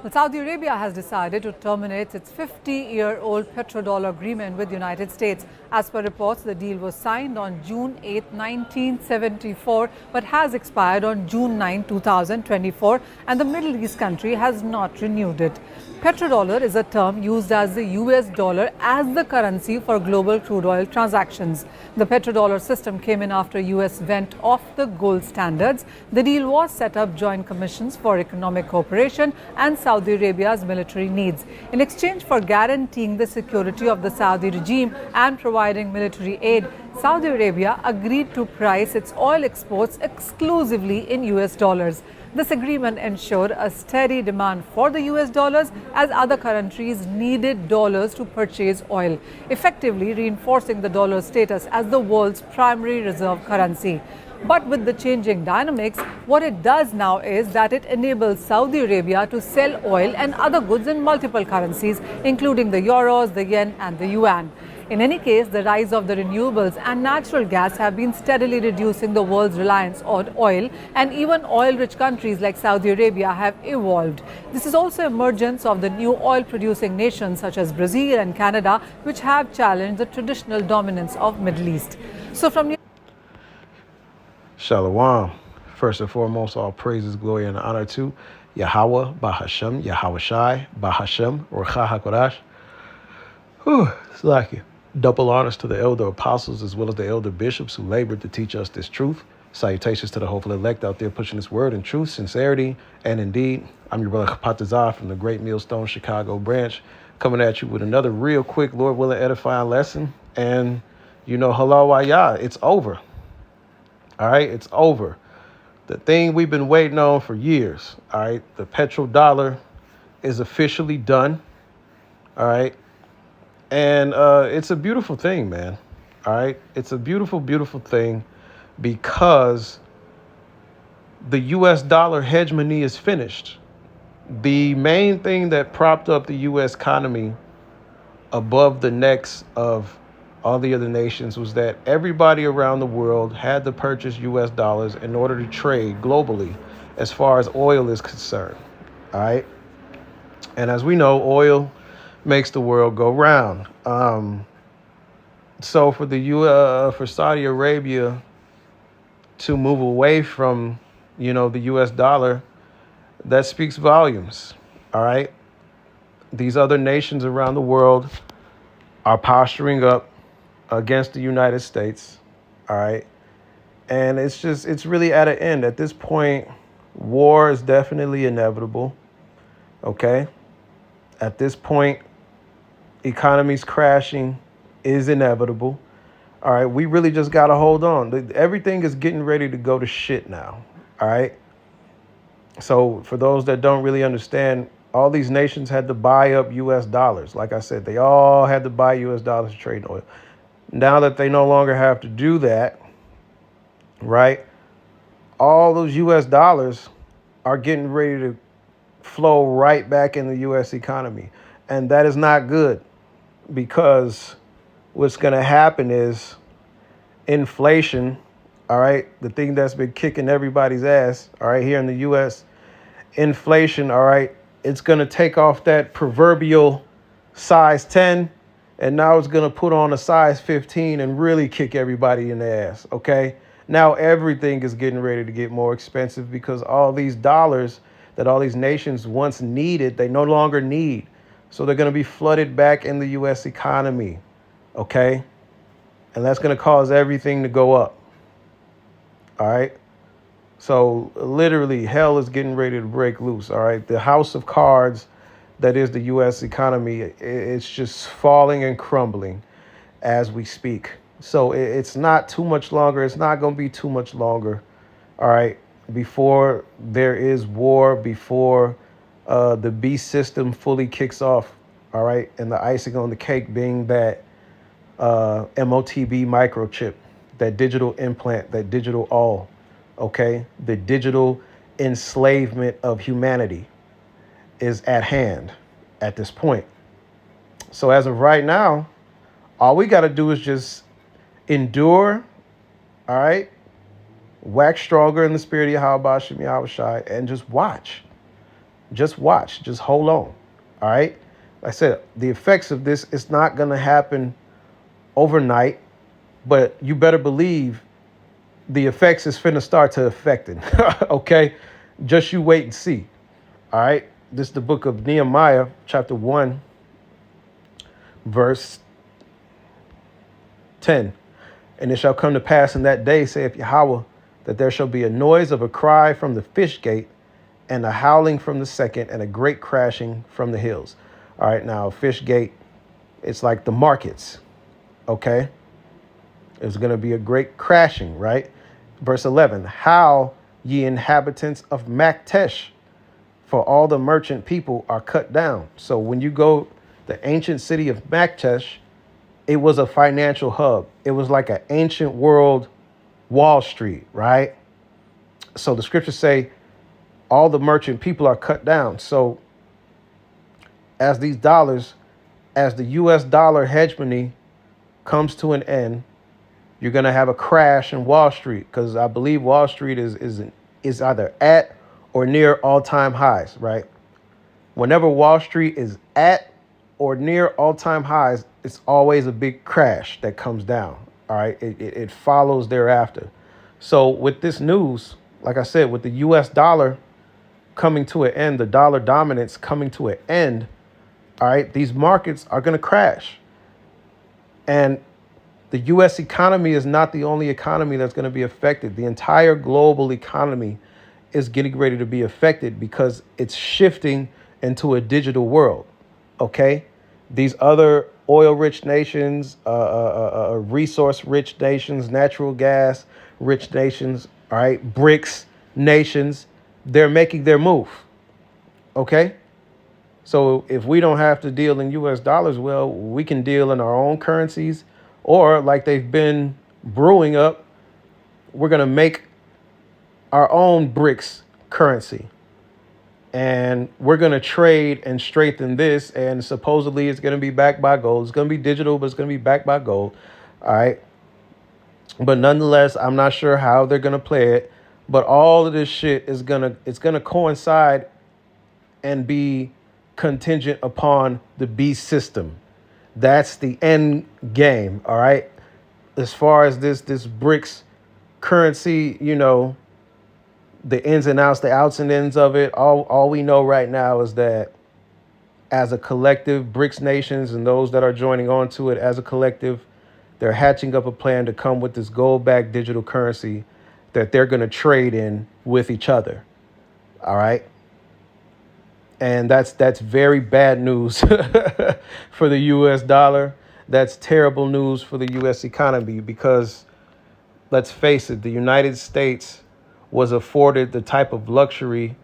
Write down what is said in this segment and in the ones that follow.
Well, Saudi Arabia has decided to terminate its 50-year-old petrodollar agreement with the United States. As per reports, the deal was signed on June 8, 1974, but has expired on June 9, 2024, and the Middle East country has not renewed it. Petrodollar is a term used as the US dollar as the currency for global crude oil transactions. The petrodollar system came in after US went off the gold standards. The deal was set up joint commissions for economic cooperation and Saudi Arabia's military needs. In exchange for guaranteeing the security of the Saudi regime and providing military aid, Saudi Arabia agreed to price its oil exports exclusively in US dollars. This agreement ensured a steady demand for the US dollars as other countries needed dollars to purchase oil, effectively reinforcing the dollar's status as the world's primary reserve currency. But with the changing dynamics, what it does now is that it enables Saudi Arabia to sell oil and other goods in multiple currencies, including the euros, the yen and the yuan. In any case, the rise of the renewables and natural gas have been steadily reducing the world's reliance on oil, and even oil-rich countries like Saudi Arabia have evolved. This is also emergence of the new oil-producing nations such as Brazil and Canada, which have challenged the traditional dominance of Middle East. So from Shalom. First and foremost, all praises, glory, and honor to Yahweh, Bahashem, Yahweh Shai, Bahashem, Ruach HaKodesh. It's like it. Double honors to the elder apostles as well as the elder bishops who labored to teach us this truth. Salutations to the hopeful elect out there pushing this word in truth, sincerity, and indeed. I'm your brother Kapatazar from the Great Millstone Chicago branch, coming at you with another real quick, Lord willing, edifying lesson. And, hello, waya, it's over. All right, it's over. The thing we've been waiting on for years, all right, the petrodollar is officially done, all right? And it's a beautiful thing, man. All right. It's a beautiful, beautiful thing because the U.S. dollar hegemony is finished. The main thing that propped up the U.S. economy above the necks of all the other nations was that everybody around the world had to purchase U.S. dollars in order to trade globally as far as oil is concerned. All right. And as we know, oil makes the world go round. So for Saudi Arabia to move away from, the U.S. dollar, that speaks volumes. All right. These other nations around the world are posturing up against the United States. All right. And it's really at an end. At this point, war is definitely inevitable. Okay. At this point, economies crashing is inevitable. All right, we really just got to hold on. Everything is getting ready to go to shit now. All right. So for those that don't really understand, all these nations had to buy up U.S. dollars. Like I said, they all had to buy U.S. dollars to trade oil. Now that they no longer have to do that, right, all those U.S. dollars are getting ready to flow right back in the U.S. economy. And that is not good. Because what's going to happen is inflation, all right, the thing that's been kicking everybody's ass, all right, here in the U.S., inflation, all right, it's going to take off that proverbial size 10, and now it's going to put on a size 15 and really kick everybody in the ass, okay? Now everything is getting ready to get more expensive because all these dollars that all these nations once needed, they no longer need. So they're going to be flooded back in the U.S. economy, okay? And that's going to cause everything to go up, all right? So literally, hell is getting ready to break loose, all right? The house of cards that is the U.S. economy, it's just falling and crumbling as we speak. So it's not too much longer. It's not going to be too much longer, all right, before there is war, before the beast system fully kicks off, all right? And the icing on the cake being that MOTB microchip, that digital implant, that digital all, okay? The digital enslavement of humanity is at hand at this point. So as of right now, all we got to do is just endure, all right? Wax stronger in the spirit of Yahweh Shem Yahweh Shai, and just watch. Just watch. Just hold on. All right. Like I said, the effects of this is not going to happen overnight, but you better believe the effects is finna start to affecting. Okay. Just you wait and see. All right. This is the book of Nehemiah, chapter 1, verse 10. And it shall come to pass in that day, saith Yahweh, that there shall be a noise of a cry from the fish gate, and a howling from the second, and a great crashing from the hills. All right, now fish gate, it's like the markets. Okay. There's going to be a great crashing, right? Verse 11, how ye inhabitants of Maktesh, for all the merchant people are cut down. So when you go, the ancient city of Maktesh, it was a financial hub. It was like an ancient world Wall Street, right? So the scriptures say all the merchant people are cut down. So as these dollars, as the US dollar hegemony comes to an end, you're going to have a crash in Wall Street, because I believe Wall Street is either at or near all-time highs, right? Whenever Wall Street is at or near all-time highs, it's always a big crash that comes down. All right. It follows thereafter. So with this news, like I said, with the US dollar coming to an end, the dollar dominance coming to an end, all right, these markets are going to crash. And the US economy is not the only economy that's going to be affected. The entire global economy is getting ready to be affected because it's shifting into a digital world. Okay. These other oil-rich nations, resource-rich nations, natural gas-rich nations, all right, BRICS nations, they're making their move. Okay. So if we don't have to deal in US dollars, well, we can deal in our own currencies, or like they've been brewing up, we're going to make our own BRICS currency. And we're going to trade and strengthen this. And supposedly it's going to be backed by gold. It's going to be digital, but it's going to be backed by gold. All right. But nonetheless, I'm not sure how they're going to play it. But all of this shit is it's going to coincide and be contingent upon the beast system. That's the end game. All right. As far as this BRICS currency, you know, the ins and outs, the outs and ends of it. All we know right now is that as a collective, BRICS nations and those that are joining on to it as a collective, they're hatching up a plan to come with this gold-backed digital currency that they're going to trade in with each other. All right. And that's very bad news for the US dollar. That's terrible news for the US economy, because let's face it, the United States was afforded the type of luxury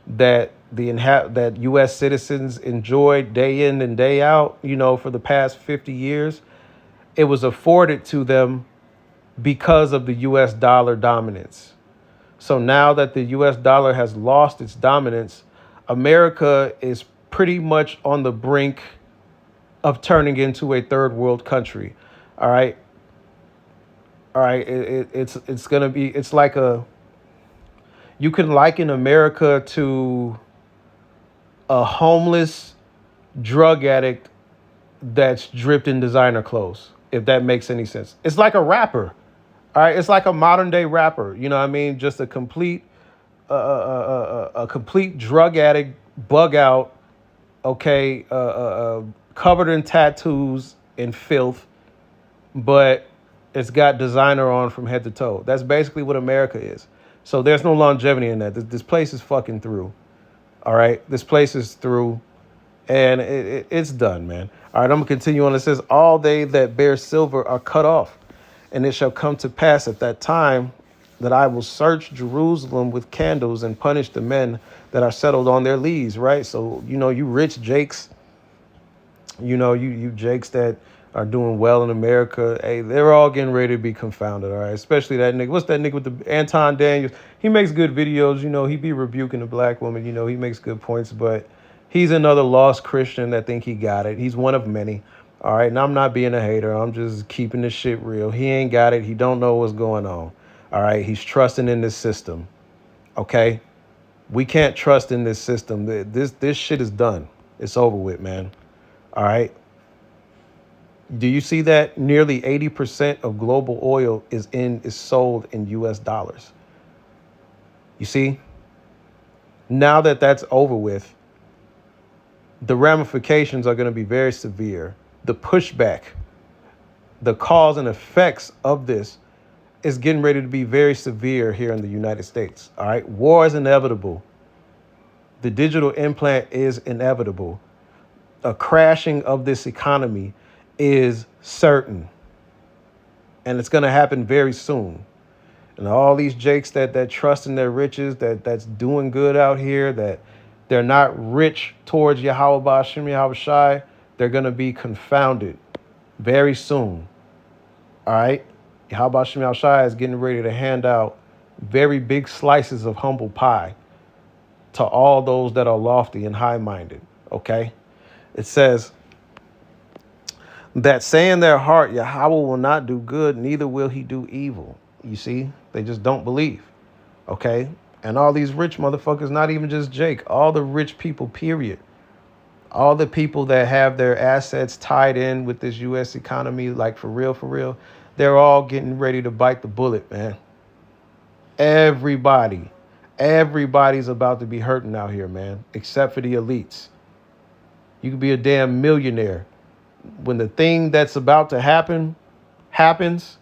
that that U.S. citizens enjoyed day in and day out, you know, for the past 50 years. It was afforded to them because of the U.S. dollar dominance. So now that the U.S. dollar has lost its dominance, America is pretty much on the brink of turning into a third world country. All right. All right. It's going to be, it's like you can liken America to a homeless drug addict that's dripped in designer clothes, if that makes any sense. It's like a rapper. All right. It's like a modern day rapper. You know what I mean? Just a complete drug addict, bug out. Okay. Covered in tattoos and filth, but it's got designer on from head to toe. That's basically what America is. So there's no longevity in that. This place is fucking through. All right. This place is through, and it's done, man. All right. I'm going to continue on. It says, all they that bear silver are cut off, and it shall come to pass at that time that I will search Jerusalem with candles and punish the men that are settled on their lees. Right. So, you know, you rich Jakes, you know, you Jakes that are doing well in America, hey, they're all getting ready to be confounded, all right? Especially that nigga. What's that nigga with the Anton Daniels? He makes good videos, you know, he be rebuking the black woman, you know, he makes good points, but he's another lost Christian that think he got it. He's one of many, all right? And I'm not being a hater. I'm just keeping this shit real. He ain't got it. He don't know what's going on, all right? He's trusting in this system, okay? We can't trust in this system. This shit is done. It's over with, man. All right. Do you see that nearly 80% of global oil is sold in US dollars? You see? Now that that's over with, the ramifications are going to be very severe. The pushback, the cause and effects of this is getting ready to be very severe here in the United States. All right. War is inevitable. The digital implant is inevitable. A crashing of this economy is certain. And it's going to happen very soon. And all these jakes that trust in their riches, that's doing good out here, that they're not rich towards Yahweh Ba'Shem Yahweh Shai, they're going to be confounded very soon. All right? Yahweh Ba'Shem Yahweh Shai is getting ready to hand out very big slices of humble pie to all those that are lofty and high-minded. Okay? It says that say in their heart, Yahweh will not do good, neither will he do evil. You see, they just don't believe. Okay. And all these rich motherfuckers, not even just Jake, all the rich people, period. All the people that have their assets tied in with this U.S. economy, like for real, they're all getting ready to bite the bullet, man. Everybody's about to be hurting out here, man, except for the elites. You could be a damn millionaire. When the thing that's about to happen happens,